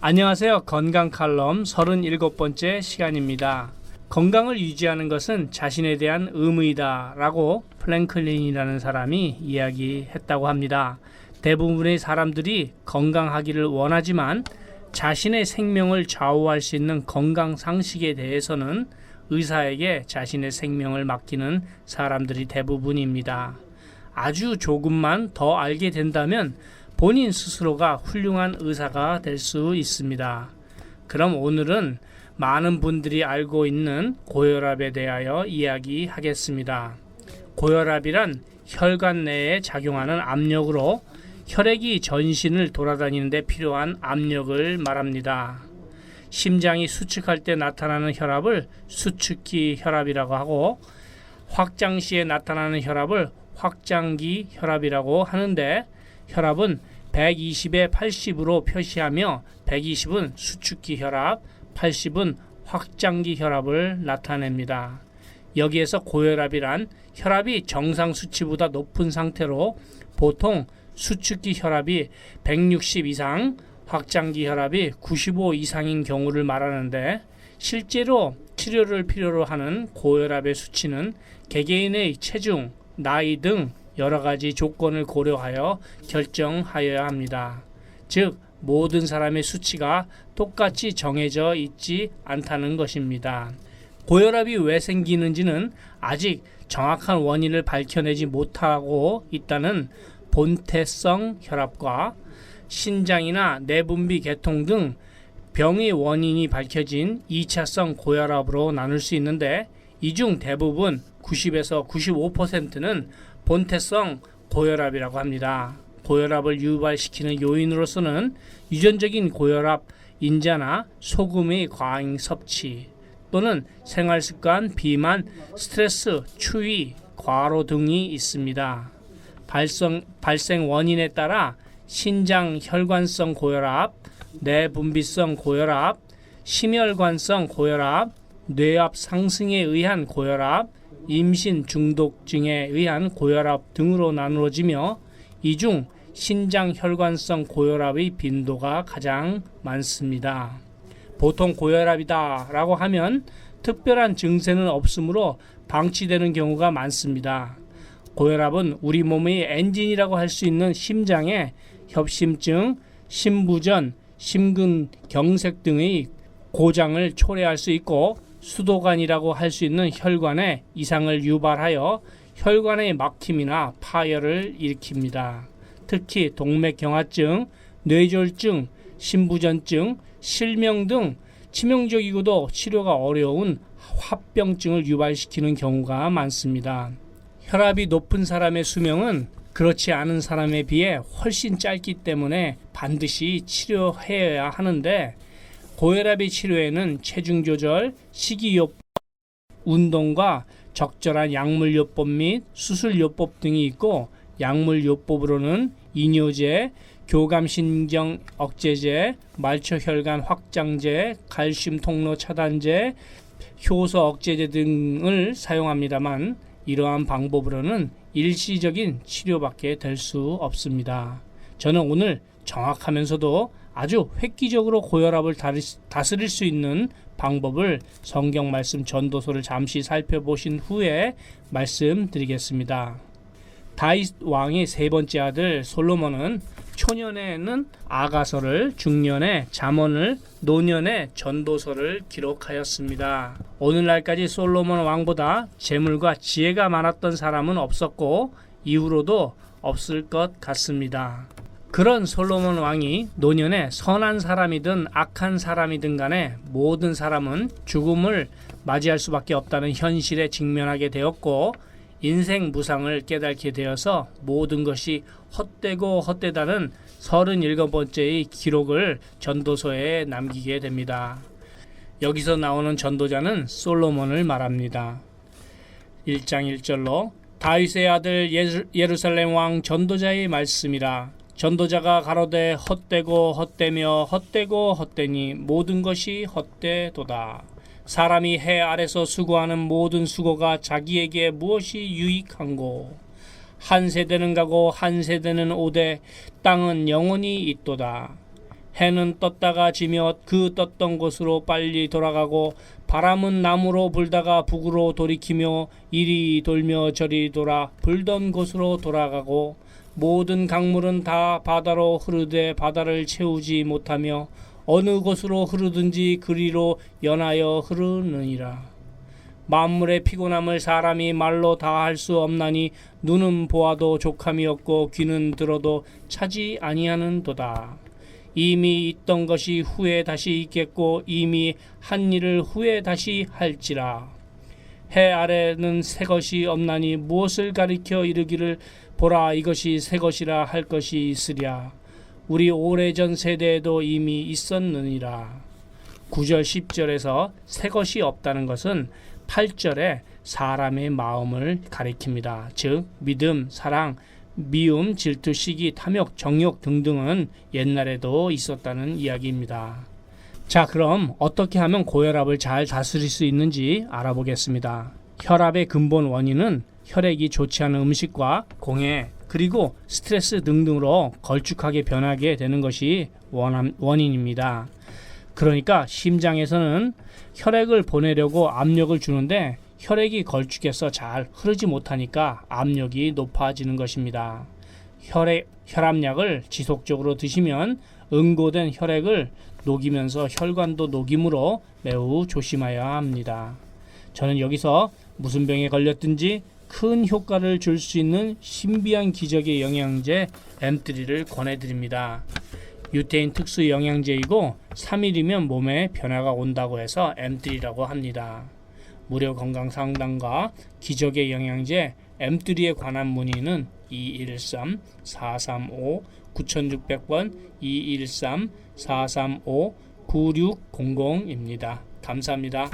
안녕하세요. 건강 칼럼 37번째 시간입니다. 건강을 유지하는 것은 자신에 대한 의무이다 라고 플랭클린이라는 사람이 이야기했다고 합니다. 대부분의 사람들이 건강하기를 원하지만 자신의 생명을 좌우할 수 있는 건강 상식에 대해서는 의사에게 자신의 생명을 맡기는 사람들이 대부분입니다. 아주 조금만 더 알게 된다면 본인 스스로가 훌륭한 의사가 될 수 있습니다. 그럼 오늘은 많은 분들이 알고 있는 고혈압에 대하여 이야기하겠습니다. 고혈압이란 혈관 내에 작용하는 압력으로 혈액이 전신을 돌아다니는 데 필요한 압력을 말합니다. 심장이 수축할 때 나타나는 혈압을 수축기 혈압이라고 하고 확장 시에 나타나는 혈압을 확장기 혈압이라고 하는데 혈압은 120에 80으로 표시하며 120은 수축기 혈압, 80은 확장기 혈압을 나타냅니다. 여기에서 고혈압이란 혈압이 정상 수치보다 높은 상태로 보통 수축기 혈압이 160 이상, 확장기 혈압이 95 이상인 경우를 말하는데 실제로 치료를 필요로 하는 고혈압의 수치는 개개인의 체중, 나이 등 여러 가지 조건을 고려하여 결정하여야 합니다. 즉, 모든 사람의 수치가 똑같이 정해져 있지 않다는 것입니다. 고혈압이 왜 생기는지는 아직 정확한 원인을 밝혀내지 못하고 있다는 본태성 혈압과 신장이나 내분비 계통 등 병의 원인이 밝혀진 2차성 고혈압으로 나눌 수 있는데 이 중 대부분 90에서 95%는 본태성 고혈압이라고 합니다. 고혈압을 유발시키는 요인으로서는 유전적인 고혈압 인자나 소금의 과잉 섭취 또는 생활습관, 비만, 스트레스, 추위, 과로 등이 있습니다. 발생 원인에 따라 신장 혈관성 고혈압, 내분비성 고혈압, 심혈관성 고혈압, 뇌압 상승에 의한 고혈압, 임신 중독증에 의한 고혈압 등으로 나누어지며 이 중 신장 혈관성 고혈압의 빈도가 가장 많습니다. 보통 고혈압이다 라고 하면 특별한 증세는 없으므로 방치되는 경우가 많습니다. 고혈압은 우리 몸의 엔진이라고 할 수 있는 심장에 협심증, 심부전, 심근경색 등의 고장을 초래할 수 있고 수도관이라고 할 수 있는 혈관에 이상을 유발하여 혈관의 막힘이나 파열을 일으킵니다. 특히 동맥경화증, 뇌졸중, 심부전증, 실명 등 치명적이고도 치료가 어려운 합병증을 유발시키는 경우가 많습니다. 혈압이 높은 사람의 수명은 그렇지 않은 사람에 비해 훨씬 짧기 때문에 반드시 치료해야 하는데 고혈압의 치료에는 체중 조절, 식이요법, 운동과 적절한 약물요법 및 수술요법 등이 있고 약물요법으로는 이뇨제, 교감신경 억제제, 말초혈관 확장제, 칼슘 통로 차단제, 효소 억제제 등을 사용합니다만 이러한 방법으로는 일시적인 치료밖에 될 수 없습니다. 저는 오늘 정확하면서도 아주 획기적으로 고혈압을 다스릴 수 있는 방법을 성경 말씀 전도서를 잠시 살펴보신 후에 말씀드리겠습니다. 다윗 왕의 세 번째 아들 솔로몬은 초년에는 아가서를, 중년에 잠언을, 노년에 전도서를 기록하였습니다. 오늘날까지 솔로몬 왕보다 재물과 지혜가 많았던 사람은 없었고 이후로도 없을 것 같습니다. 그런 솔로몬 왕이 노년에 선한 사람이든 악한 사람이든 간에 모든 사람은 죽음을 맞이할 수밖에 없다는 현실에 직면하게 되었고 인생 무상을 깨닫게 되어서 모든 것이 헛되고 헛되다는 37번째의 기록을 전도서에 남기게 됩니다. 여기서 나오는 전도자는 솔로몬을 말합니다. 1장 1절로 다윗의 아들 예루살렘 왕 전도자의 말씀이라. 전도자가 가로되 헛되고 헛되며 헛되고 헛되니 모든 것이 헛되도다. 사람이 해 아래서 수고하는 모든 수고가 자기에게 무엇이 유익한고 한 세대는 가고 한 세대는 오되 땅은 영원히 있도다. 해는 떴다가 지며 그 떴던 곳으로 빨리 돌아가고 바람은 남으로 불다가 북으로 돌이키며 이리 돌며 저리 돌아 불던 곳으로 돌아가고 모든 강물은 다 바다로 흐르되 바다를 채우지 못하며 어느 곳으로 흐르든지 그리로 연하여 흐르느니라. 만물의 피곤함을 사람이 말로 다 할 수 없나니 눈은 보아도 족함이 없고 귀는 들어도 차지 아니하는도다. 이미 있던 것이 후에 다시 있겠고 이미 한 일을 후에 다시 할지라. 해 아래는 새 것이 없나니 무엇을 가리켜 이르기를 보라 이것이 새 것이라 할 것이 있으랴. 우리 오래전 세대에도 이미 있었느니라. 9절 10절에서 새 것이 없다는 것은 8절에 사람의 마음을 가리킵니다. 즉 믿음, 사랑, 미움, 질투, 시기, 탐욕, 정욕 등등은 옛날에도 있었다는 이야기입니다. 자, 그럼 어떻게 하면 고혈압을 잘 다스릴 수 있는지 알아보겠습니다. 혈압의 근본 원인은 혈액이 좋지 않은 음식과 공해 그리고 스트레스 등등으로 걸쭉하게 변하게 되는 것이 원인입니다. 그러니까 심장에서는 혈액을 보내려고 압력을 주는데 혈액이 걸쭉해서 잘 흐르지 못하니까 압력이 높아지는 것입니다. 혈압약을 지속적으로 드시면 응고된 혈액을 녹이면서 혈관도 녹이므로 매우 조심해야 합니다. 저는 여기서 무슨 병에 걸렸든지 큰 효과를 줄 수 있는 신비한 기적의 영양제 M3를 권해드립니다. 유태인 특수 영양제이고 3일이면 몸에 변화가 온다고 해서 M3라고 합니다. 무료 건강 상담과 기적의 영양제 M3에 관한 문의는 213-435-9600번 213-435-9600입니다. 감사합니다.